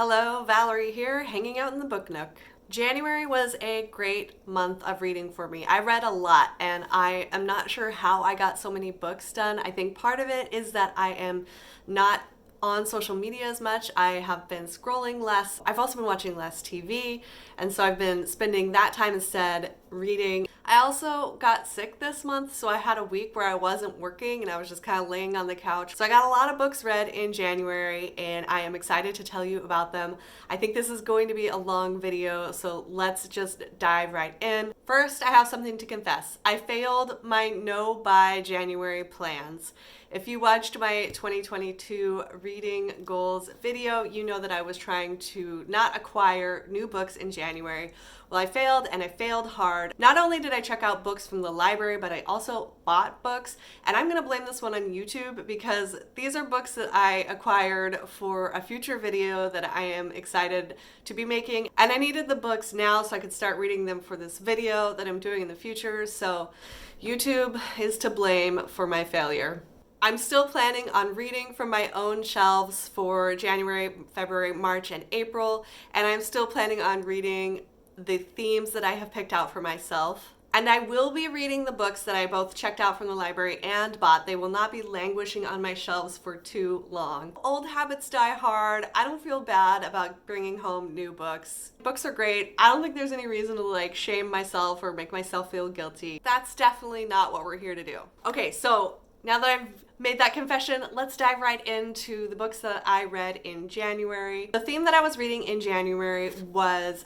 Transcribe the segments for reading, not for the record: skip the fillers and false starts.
Hello, Valerie here, hanging out in the book nook. January was a great month of reading for me. I read a lot and I am not sure how I got so many books done. I think part of it is that I am not on social media as much. I have been scrolling less. I've also been watching less TV, and so I've been spending that time instead reading. I also got sick this month, so I had a week where I wasn't working and I was just kind of laying on the couch. So I got a lot of books read in January and I am excited to tell you about them. I think this is going to be a long video, so let's just dive right in. First, I have something to confess. I failed my no by January plans. If you watched my 2022 reading goals video, you know that I was trying to not acquire new books in January. Well, I failed, and I failed hard. Not only did I check out books from the library, but I also bought books. And I'm gonna blame this one on YouTube because these are books that I acquired for a future video that I am excited to be making. And I needed the books now so I could start reading them for this video that I'm doing in the future. So YouTube is to blame for my failure. I'm still planning on reading from my own shelves for January, February, March, and April, and I'm still planning on reading the themes that I have picked out for myself. And I will be reading the books that I both checked out from the library and bought. They will not be languishing on my shelves for too long. Old habits die hard. I don't feel bad about bringing home new books. Books are great. I don't think there's any reason to shame myself or make myself feel guilty. That's definitely not what we're here to do. Okay, so now that I've made that confession, let's dive right into the books that I read in January. The theme that I was reading in January was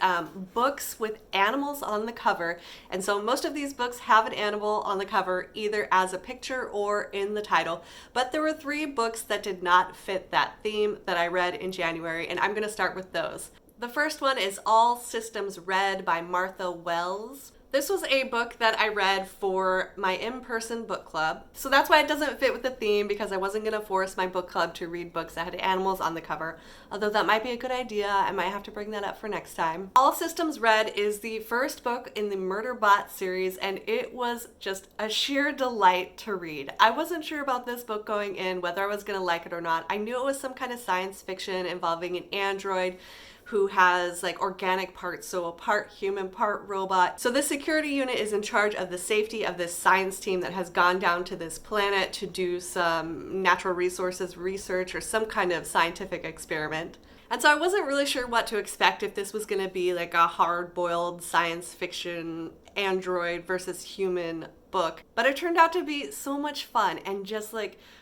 books with animals on the cover. And so most of these books have an animal on the cover, either as a picture or in the title. But there were 3 books that did not fit that theme that I read in January, and I'm gonna start with those. The first one is All Systems Red by Martha Wells. This was a book that I read for my in-person book club. So that's why it doesn't fit with the theme, because I wasn't gonna force my book club to read books that had animals on the cover. Although that might be a good idea. I might have to bring that up for next time. All Systems Red is the first book in the Murderbot series, and it was just a sheer delight to read. I wasn't sure about this book going in, whether I was gonna like it or not. I knew it was some kind of science fiction involving an android who has organic parts, so a part human, part robot. So the security unit is in charge of the safety of this science team that has gone down to this planet to do some natural resources research or some kind of scientific experiment. And so I wasn't really sure what to expect, if this was gonna be a hard-boiled science fiction android versus human book. But it turned out to be so much fun and just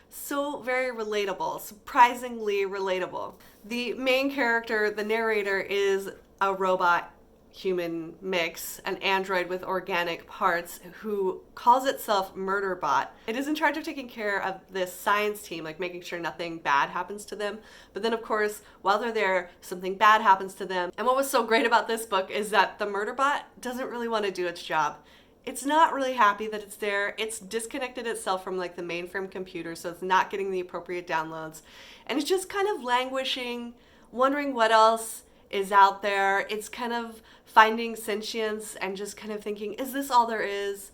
so very relatable, surprisingly relatable. The main character, the narrator, is a robot human mix, an android with organic parts, who calls itself Murderbot. It is in charge of taking care of this science team, making sure nothing bad happens to them. But then of course, while they're there, something bad happens to them. And what was so great about this book is that the Murderbot doesn't really want to do its job. It's not really happy that it's there. It's disconnected itself from the mainframe computer, so it's not getting the appropriate downloads. And it's just kind of languishing, wondering what else is out there. It's kind of finding sentience and just kind of thinking, is this all there is?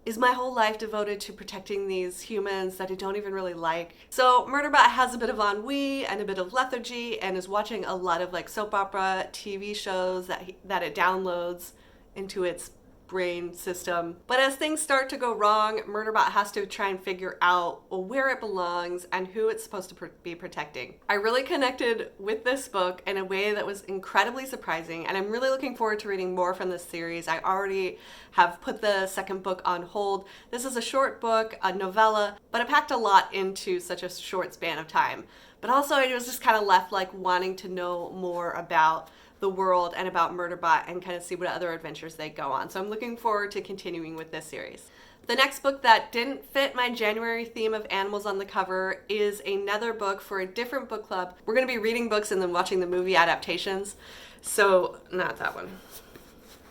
Is my whole life devoted to protecting these humans that I don't even really like? So Murderbot has a bit of ennui and a bit of lethargy and is watching a lot of soap opera TV shows that it downloads into its brain system. But as things start to go wrong, Murderbot has to try and figure out where it belongs and who it's supposed to be protecting. I really connected with this book in a way that was incredibly surprising, and I'm really looking forward to reading more from this series. I already have put the second book on hold. This is a short book, a novella, but it packed a lot into such a short span of time. But also I was just kind of left wanting to know more about the world and about Murderbot and kind of see what other adventures they go on. So I'm looking forward to continuing with this series. The next book that didn't fit my January theme of animals on the cover is another book for a different book club. We're going to be reading books and then watching the movie adaptations. So, not that one.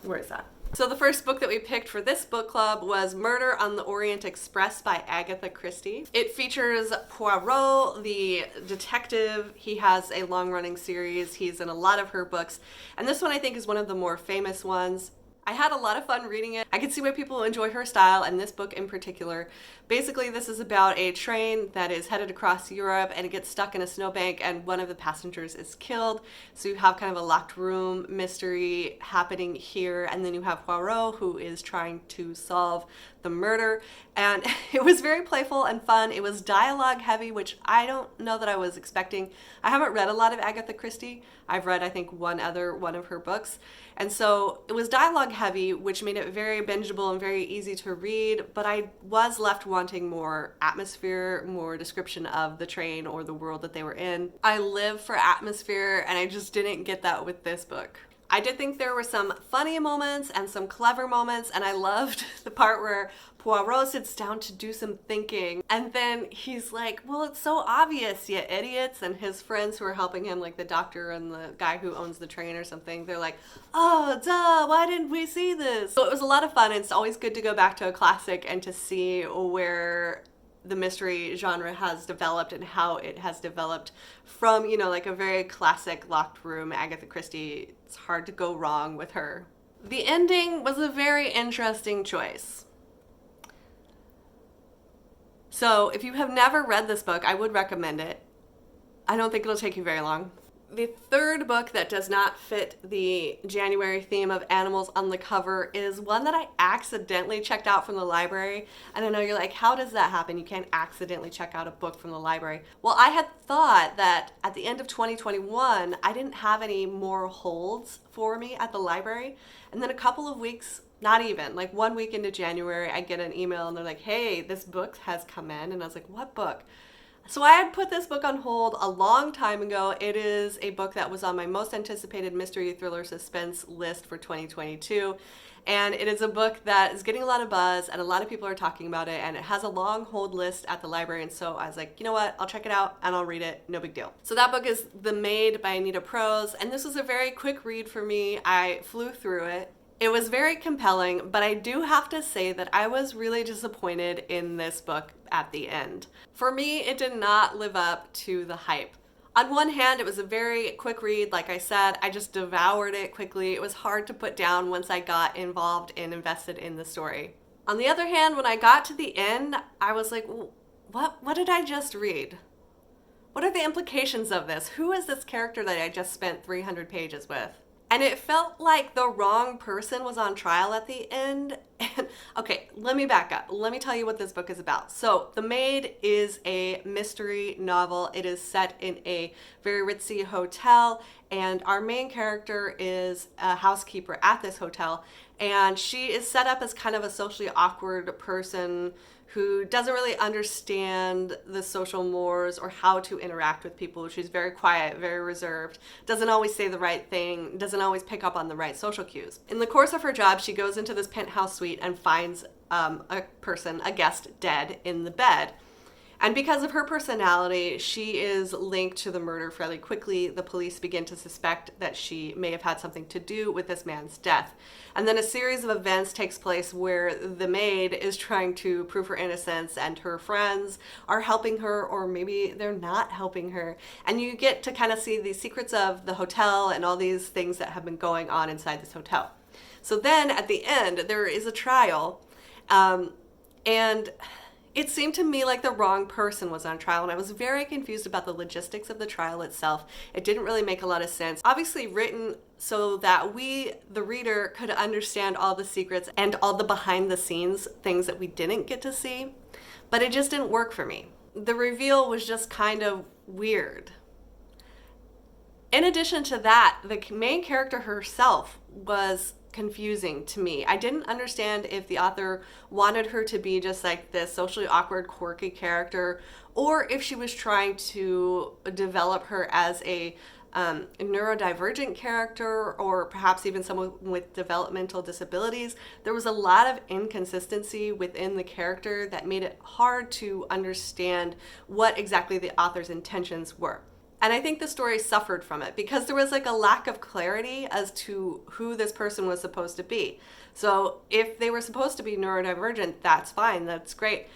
Where is that? So the first book that we picked for this book club was Murder on the Orient Express by Agatha Christie. It features Poirot, the detective. He has a long-running series. He's in a lot of her books. And this one I think is one of the more famous ones. I had a lot of fun reading it. I could see why people enjoy her style and this book in particular. Basically, this is about a train that is headed across Europe and it gets stuck in a snowbank and one of the passengers is killed. So you have kind of a locked room mystery happening here, and then you have Poirot, who is trying to solve the murder. And it was very playful and fun. It was dialogue heavy, which I don't know that I was expecting. I haven't read a lot of Agatha Christie. I've read, I think, one of her books. And so it was dialogue heavy, which made it very bingeable and very easy to read, but I was left wanting more atmosphere, more description of the train or the world that they were in. I live for atmosphere, and I just didn't get that with this book. I did think there were some funny moments and some clever moments, and I loved the part where Poirot sits down to do some thinking, and then he's like, well, it's so obvious, you idiots, and his friends who are helping him, like the doctor and the guy who owns the train or something, they're like, oh, duh, why didn't we see this? So it was a lot of fun, and it's always good to go back to a classic and to see where the mystery genre has developed and how it has developed from, you know, like a very classic locked room Agatha Christie. It's hard to go wrong with her. The ending was a very interesting choice. So if you have never read this book, I would recommend it. I don't think it'll take you very long. The third book that does not fit the January theme of animals on the cover is one that I accidentally checked out from the library. And I know you're like, how does that happen? You can't accidentally check out a book from the library. Well, I had thought that at the end of 2021, I didn't have any more holds for me at the library. And then a couple of weeks, not even, like 1 week into January, I get an email and they're like, hey, this book has come in. And I was like, what book? So I had put this book on hold a long time ago. It is a book that was on my most anticipated mystery thriller suspense list for 2022. And it is a book that is getting a lot of buzz and a lot of people are talking about it, and it has a long hold list at the library. And so I was like, you know what? I'll check it out and I'll read it. No big deal. So that book is The Maid by Nita Prose. And this was a very quick read for me. I flew through it. It was very compelling, but I do have to say that I was really disappointed in this book at the end. For me, it did not live up to the hype. On one hand, it was a very quick read. Like I said, I just devoured it quickly. It was hard to put down once I got involved and invested in the story. On the other hand, when I got to the end, I was like, what did I just read? What are the implications of this? Who is this character that I just spent 300 pages with? And it felt like the wrong person was on trial at the end. And okay, let me back up. Let me tell you what this book is about. So The Maid is a mystery novel. It is set in a very ritzy hotel, and our main character is a housekeeper at this hotel. And she is set up as kind of a socially awkward person who doesn't really understand the social mores or how to interact with people. She's very quiet, very reserved, doesn't always say the right thing, doesn't always pick up on the right social cues. In the course of her job, she goes into this penthouse suite and finds a guest dead in the bed. And because of her personality, she is linked to the murder fairly quickly. The police begin to suspect that she may have had something to do with this man's death. And then a series of events takes place where the maid is trying to prove her innocence, and her friends are helping her, or maybe they're not helping her. And you get to kind of see the secrets of the hotel and all these things that have been going on inside this hotel. So then at the end, there is a trial, and it seemed to me like the wrong person was on trial, and I was very confused about the logistics of the trial itself. It didn't really make a lot of sense. Obviously written so that we, the reader, could understand all the secrets and all the behind the scenes things that we didn't get to see, but it just didn't work for me. The reveal was just kind of weird. In addition to that, the main character herself was confusing to me. I didn't understand if the author wanted her to be just like this socially awkward, quirky character, or if she was trying to develop her as a neurodivergent character, or perhaps even someone with developmental disabilities. There was a lot of inconsistency within the character that made it hard to understand what exactly the author's intentions were. And I think the story suffered from it because there was like a lack of clarity as to who this person was supposed to be. So if they were supposed to be neurodivergent, that's fine, that's great.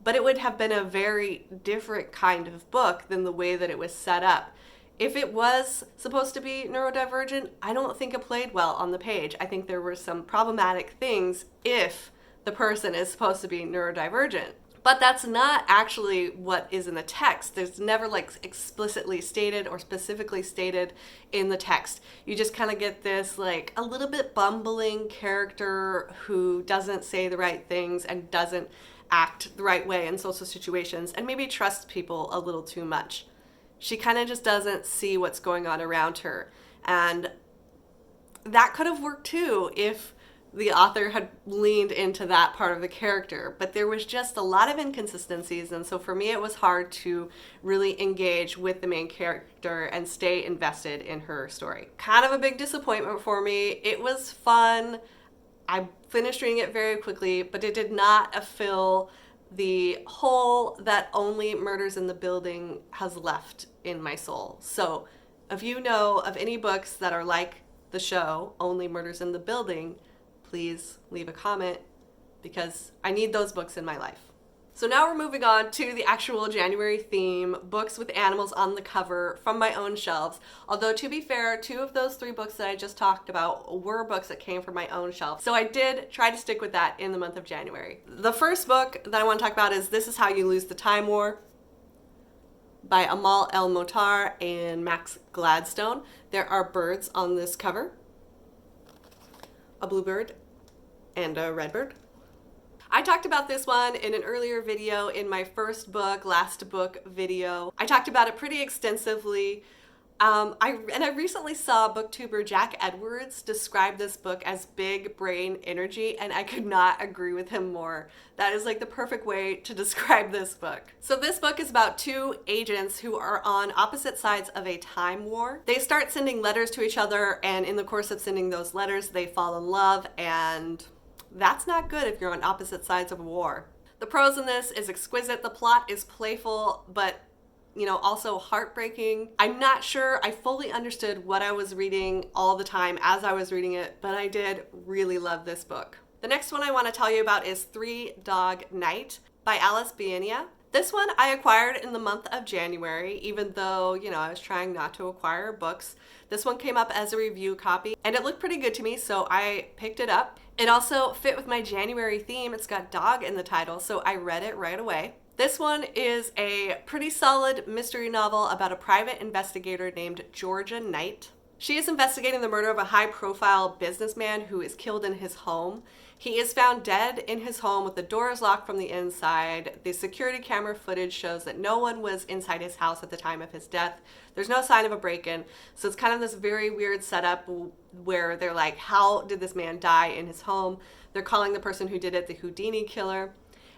But it would have been a very different kind of book than the way that it was set up. If it was supposed to be neurodivergent, I don't think it played well on the page. I think there were some problematic things if the person is supposed to be neurodivergent. But that's not actually what is in the text. There's never like explicitly stated or specifically stated in the text. You just kind of get this like a little bit bumbling character who doesn't say the right things and doesn't act the right way in social situations and maybe trusts people a little too much. She kind of just doesn't see what's going on around her. And that could have worked too if the author had leaned into that part of the character. But there was just a lot of inconsistencies. And so for me, it was hard to really engage with the main character and stay invested in her story. Kind of a big disappointment for me. It was fun. I finished reading it very quickly, but it did not fill the hole that Only Murders in the Building has left in my soul. So if you know of any books that are like the show, Only Murders in the Building, please leave a comment because I need those books in my life. So now we're moving on to the actual January theme, books with animals on the cover from my own shelves. Although to be fair, 2 of those 3 books that I just talked about were books that came from my own shelf. So I did try to stick with that in the month of January. The first book that I want to talk about is This Is How You Lose the Time War by Amal El-Mohtar and Max Gladstone. There are birds on this cover, a bluebird and a redbird. I talked about this one in an earlier video in my first book, last book video. I talked about it pretty extensively. I recently saw booktuber Jack Edwards describe this book as big brain energy, and I could not agree with him more. That is like the perfect way to describe this book. So this book is about 2 agents who are on opposite sides of a time war. They start sending letters to each other, and in the course of sending those letters, they fall in love, and that's not good if you're on opposite sides of a war. The prose in this is exquisite. The plot is playful, but also heartbreaking. I'm not sure I fully understood what I was reading all the time as I was reading it, but I did really love this book. The next one I want to tell you about is 3 Dog Night by Bienia. This one I acquired in the month of January, even though, I was trying not to acquire books. This one came up as a review copy, and it looked pretty good to me, so I picked it up. It also fit with my January theme. It's got dog in the title, so I read it right away. This one is a pretty solid mystery novel about a private investigator named Georgia Knight. She is investigating the murder of a high-profile businessman who is killed in his home. He is found dead in his home with the doors locked from the inside. The security camera footage shows that no one was inside his house at the time of his death. There's no sign of a break-in. So it's kind of this very weird setup where they're like, how did this man die in his home? They're calling the person who did it the Houdini killer.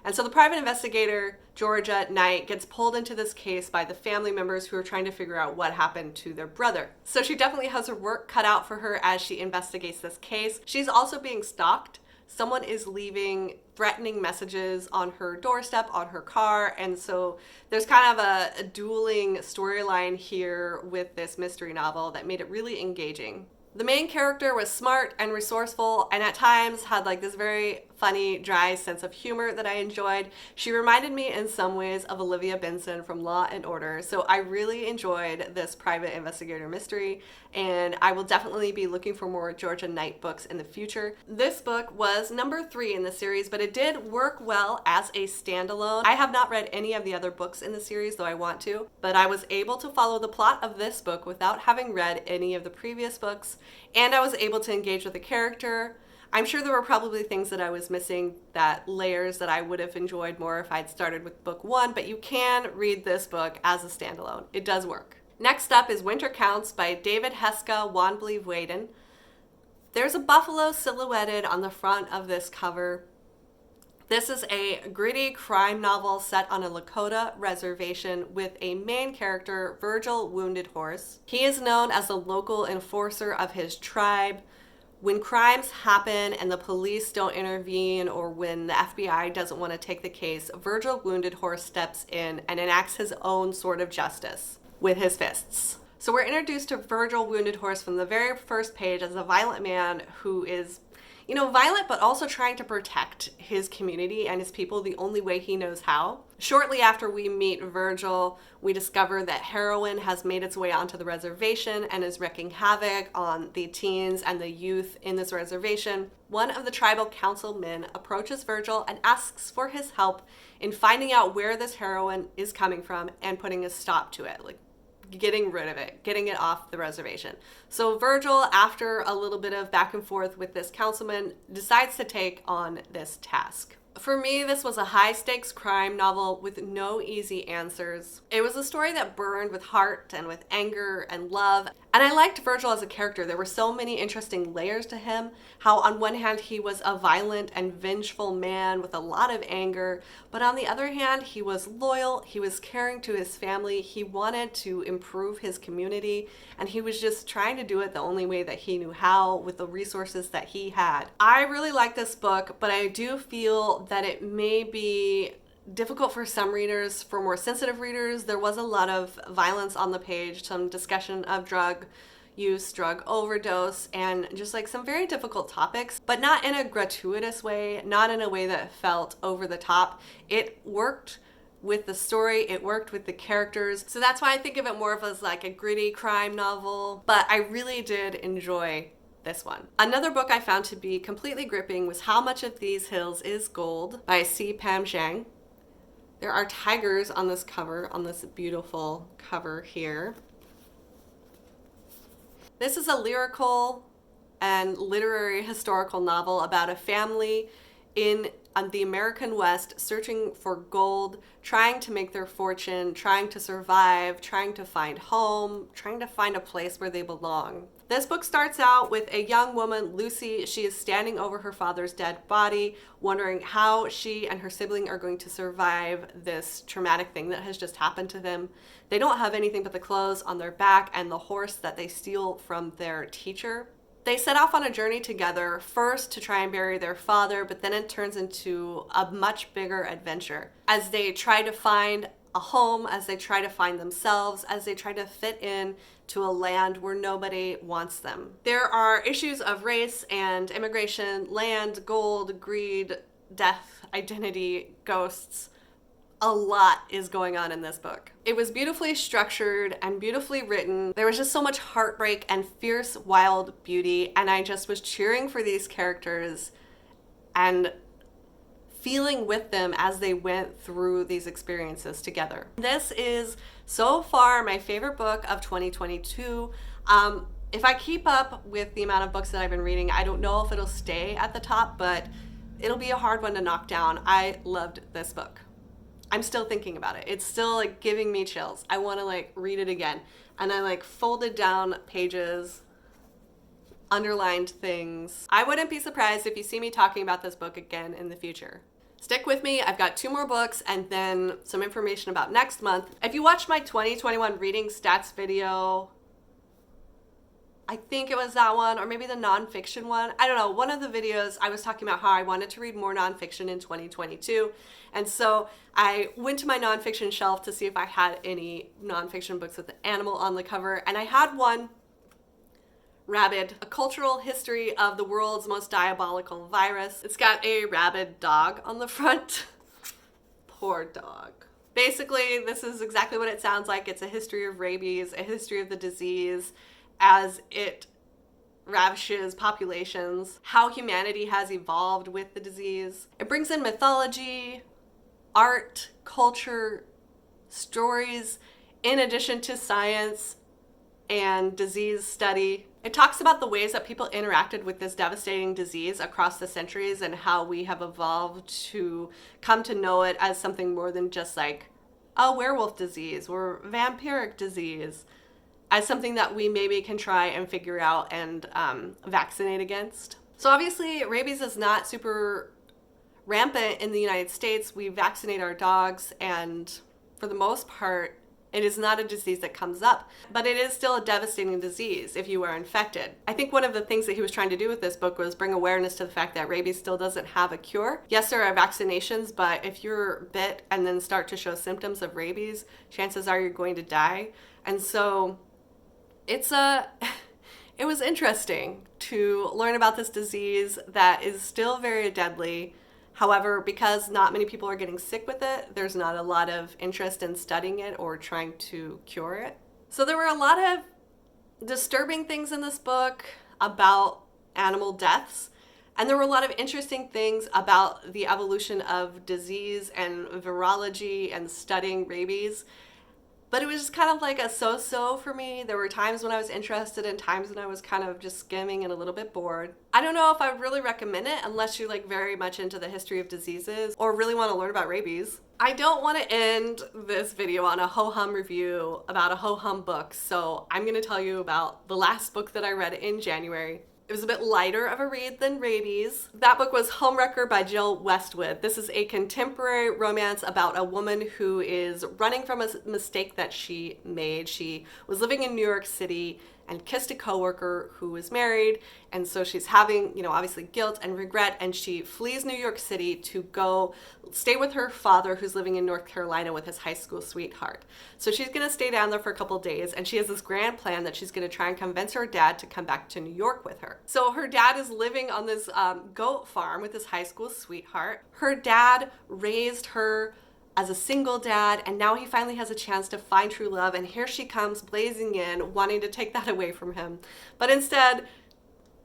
And so the private investigator, Georgia Knight, gets pulled into this case by the family members who are trying to figure out what happened to their brother. So she definitely has her work cut out for her as she investigates this case. She's also being stalked. Someone is leaving threatening messages on her doorstep, on her car, and so there's kind of a dueling storyline here with this mystery novel that made it really engaging. The main character was smart and resourceful, and at times had like this very funny, dry sense of humor that I enjoyed. She reminded me in some ways of Olivia Benson from Law and Order, so I really enjoyed this private investigator mystery, and I will definitely be looking for more Georgia Knight books in the future. This book was number 3 in the series, but it did work well as a standalone. I have not read any of the other books in the series, though I want to, but I was able to follow the plot of this book without having read any of the previous books, and I was able to engage with the character. I'm sure there were probably things that I was missing, that layers that I would have enjoyed more if I'd started with book 1, but you can read this book as a standalone. It does work. Next up is Winter Counts by David Heska, Wanbli, Weiden. There's a buffalo silhouetted on the front of this cover. This is a gritty crime novel set on a Lakota reservation with a main character, Virgil Wounded Horse. He is known as the local enforcer of his tribe. When crimes happen and the police don't intervene, or when the FBI doesn't want to take the case, Virgil Wounded Horse steps in and enacts his own sort of justice with his fists. So we're introduced to Virgil Wounded Horse from the very first page as a violent man who is, violent, but also trying to protect his community and his people the only way he knows how. Shortly after we meet Virgil, we discover that heroin has made its way onto the reservation and is wreaking havoc on the teens and the youth in this reservation. One of the tribal councilmen approaches Virgil and asks for his help in finding out where this heroin is coming from and putting a stop to it, like getting rid of it, getting it off the reservation. So Virgil, after a little bit of back and forth with this councilman, decides to take on this task. For me, this was a high-stakes crime novel with no easy answers. It was a story that burned with heart and with anger and love. And I liked Virgil as a character. There were so many interesting layers to him. How on one hand, he was a violent and vengeful man with a lot of anger. But on the other hand, he was loyal. He was caring to his family. He wanted to improve his community. And he was just trying to do it the only way that he knew how with the resources that he had. I really like this book, but I do feel that it may be difficult for some readers, for more sensitive readers. There was a lot of violence on the page, some discussion of drug use, drug overdose, and just like some very difficult topics, but not in a gratuitous way, not in a way that felt over the top. It worked with the story, it worked with the characters. So that's why I think of it more of as like a gritty crime novel, but I really did enjoy this one. Another book I found to be completely gripping was How Much of These Hills is Gold by C. Pam Zhang. There are tigers on this cover, on this beautiful cover here. This is a lyrical and literary historical novel about a family in the American West searching for gold, trying to make their fortune, trying to survive, trying to find home, trying to find a place where they belong. This book starts out with a young woman, Lucy. She is standing over her father's dead body, wondering how she and her sibling are going to survive this traumatic thing that has just happened to them. They don't have anything but the clothes on their back and the horse that they steal from their teacher. They set off on a journey together, first to try and bury their father, but then it turns into a much bigger adventure as they try to find a home, as they try to find themselves, as they try to fit in to a land where nobody wants them. There are issues of race and immigration, land, gold, greed, death, identity, ghosts. A lot is going on in this book. It was beautifully structured and beautifully written. There was just so much heartbreak and fierce, wild beauty, and I just was cheering for these characters and feeling with them as they went through these experiences together. This is so far my favorite book of 2022. If I keep up with the amount of books that I've been reading, I don't know if it'll stay at the top, but it'll be a hard one to knock down. I loved this book. I'm still thinking about it. It's still like giving me chills. I want to like read it again. And I like folded down pages, underlined things. I wouldn't be surprised if you see me talking about this book again in the future. Stick with me. I've got 2 more books and then some information about next month. If you watched my 2021 reading stats video, I think it was that one, or maybe the nonfiction one. I don't know. One of the videos I was talking about how I wanted to read more nonfiction in 2022. And so I went to my nonfiction shelf to see if I had any nonfiction books with the animal on the cover. And I had one, Rabid, A Cultural History of the World's Most Diabolical Virus. It's got a rabid dog on the front. Poor dog. Basically, this is exactly what it sounds like. It's a history of rabies, a history of the disease, as it ravishes populations, how humanity has evolved with the disease. It brings in mythology, art, culture, stories, in addition to science and disease study. It talks about the ways that people interacted with this devastating disease across the centuries and how we have evolved to come to know it as something more than just like a werewolf disease or vampiric disease, as something that we maybe can try and figure out and vaccinate against. So obviously rabies is not super rampant in the United States. We vaccinate our dogs, and for the most part, it is not a disease that comes up, but it is still a devastating disease if you are infected. I think one of the things that he was trying to do with this book was bring awareness to the fact that rabies still doesn't have a cure. Yes, there are vaccinations, but if you're bit and then start to show symptoms of rabies, chances are you're going to die. And so it's a It was interesting to learn about this disease that is still very deadly. However, because not many people are getting sick with it, there's not a lot of interest in studying it or trying to cure it. So there were a lot of disturbing things in this book about animal deaths. And there were a lot of interesting things about the evolution of disease and virology and studying rabies. But it was just kind of like a so-so for me. There were times when I was interested and times when I was kind of just skimming and a little bit bored. I don't know if I would really recommend it unless you're like very much into the history of diseases or really want to learn about rabies. I don't want to end this video on a ho-hum review about a ho-hum book, so I'm going to tell you about the last book that I read in January. It was a bit lighter of a read than Rabies. That book was Homewrecker by Jill Westwood. This is a contemporary romance about a woman who is running from a mistake that she made. She was living in New York City and kissed a coworker who was married, and so she's having, obviously guilt and regret, and she flees New York City to go stay with her father who's living in North Carolina with his high school sweetheart. So she's gonna stay down there for a couple days, and she has this grand plan that she's gonna try and convince her dad to come back to New York with her. So her dad is living on this goat farm with his high school sweetheart. Her dad raised her as a single dad, and now he finally has a chance to find true love, and here she comes blazing in, wanting to take that away from him. But instead,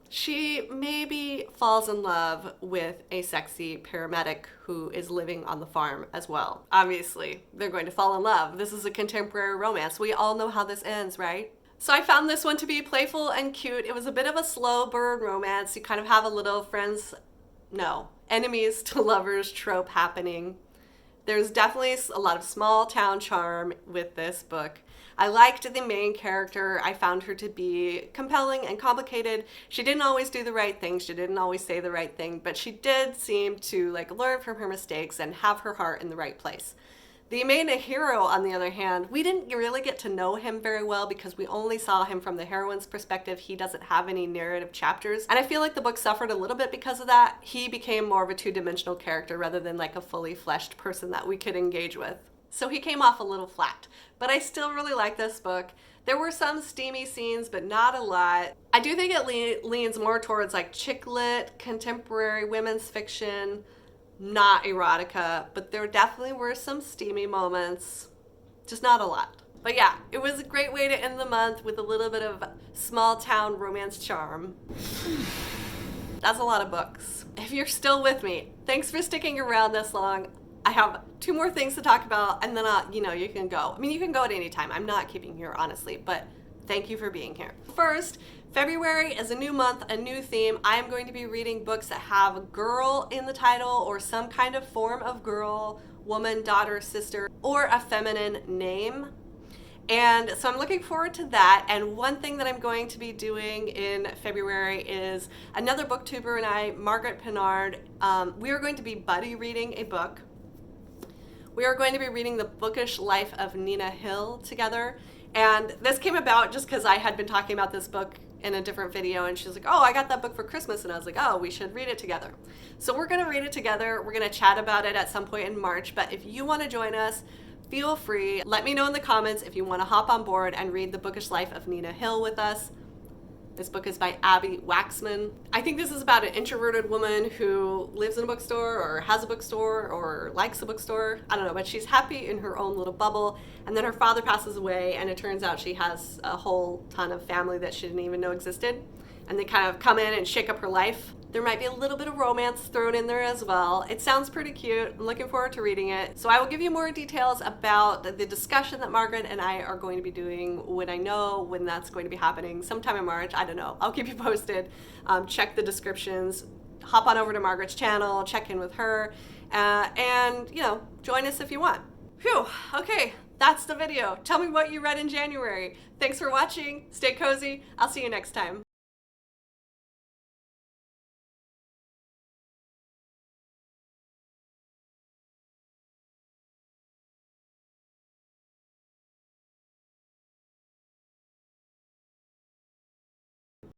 she maybe falls in love with a sexy paramedic who is living on the farm as well. Obviously, they're going to fall in love. This is a contemporary romance. We all know how this ends, right? So I found this one to be playful and cute. It was a bit of a slow burn romance. You kind of have a little enemies to lovers trope happening. There's definitely a lot of small town charm with this book. I liked the main character. I found her to be compelling and complicated. She didn't always do the right thing. She didn't always say the right thing, but she did seem to learn from her mistakes and have her heart in the right place. The main hero, on the other hand, we didn't really get to know him very well because we only saw him from the heroine's perspective. He doesn't have any narrative chapters. And I feel like the book suffered a little bit because of that. He became more of a two-dimensional character rather than a fully fleshed person that we could engage with. So he came off a little flat. But I still really like this book. There were some steamy scenes, but not a lot. I do think it leans more towards chick lit, contemporary women's fiction, not erotica, but there definitely were some steamy moments, just not a lot. But yeah, it was a great way to end the month with a little bit of small town romance charm. That's a lot of books. If you're still with me, thanks for sticking around this long. I have 2 more things to talk about, and then you can go. I mean, you can go at any time. I'm not keeping you here, honestly, but thank you for being here. First, February is a new month, a new theme. I am going to be reading books that have girl in the title or some kind of form of girl, woman, daughter, sister, or a feminine name. And so I'm looking forward to that. And one thing that I'm going to be doing in February is another booktuber and I, Margaret Pinard, we are going to be buddy reading a book. We are going to be reading the Bookish Life of Nina Hill together. And this came about just because I had been talking about this book in a different video, and she was like, oh, I got that book for Christmas, and I was like, oh, we should read it together. So we're gonna read it together. We're gonna chat about it at some point in March, but if you wanna join us, feel free. Let me know in the comments if you wanna hop on board and read The Bookish Life of Nina Hill with us. This book is by Abbi Waxman. I think this is about an introverted woman who lives in a bookstore or has a bookstore or likes a bookstore. I don't know, but she's happy in her own little bubble. And then her father passes away, and it turns out she has a whole ton of family that she didn't even know existed. And they kind of come in and shake up her life. There might be a little bit of romance thrown in there as well. It sounds pretty cute. I'm looking forward to reading it. So I will give you more details about the discussion that Margaret and I are going to be doing when I know when that's going to be happening. Sometime in March, I don't know. I'll keep you posted. Check the descriptions. Hop on over to Margaret's channel, check in with her, and join us if you want. Phew, okay, that's the video. Tell me what you read in January. Thanks for watching. Stay cozy. I'll see you next time.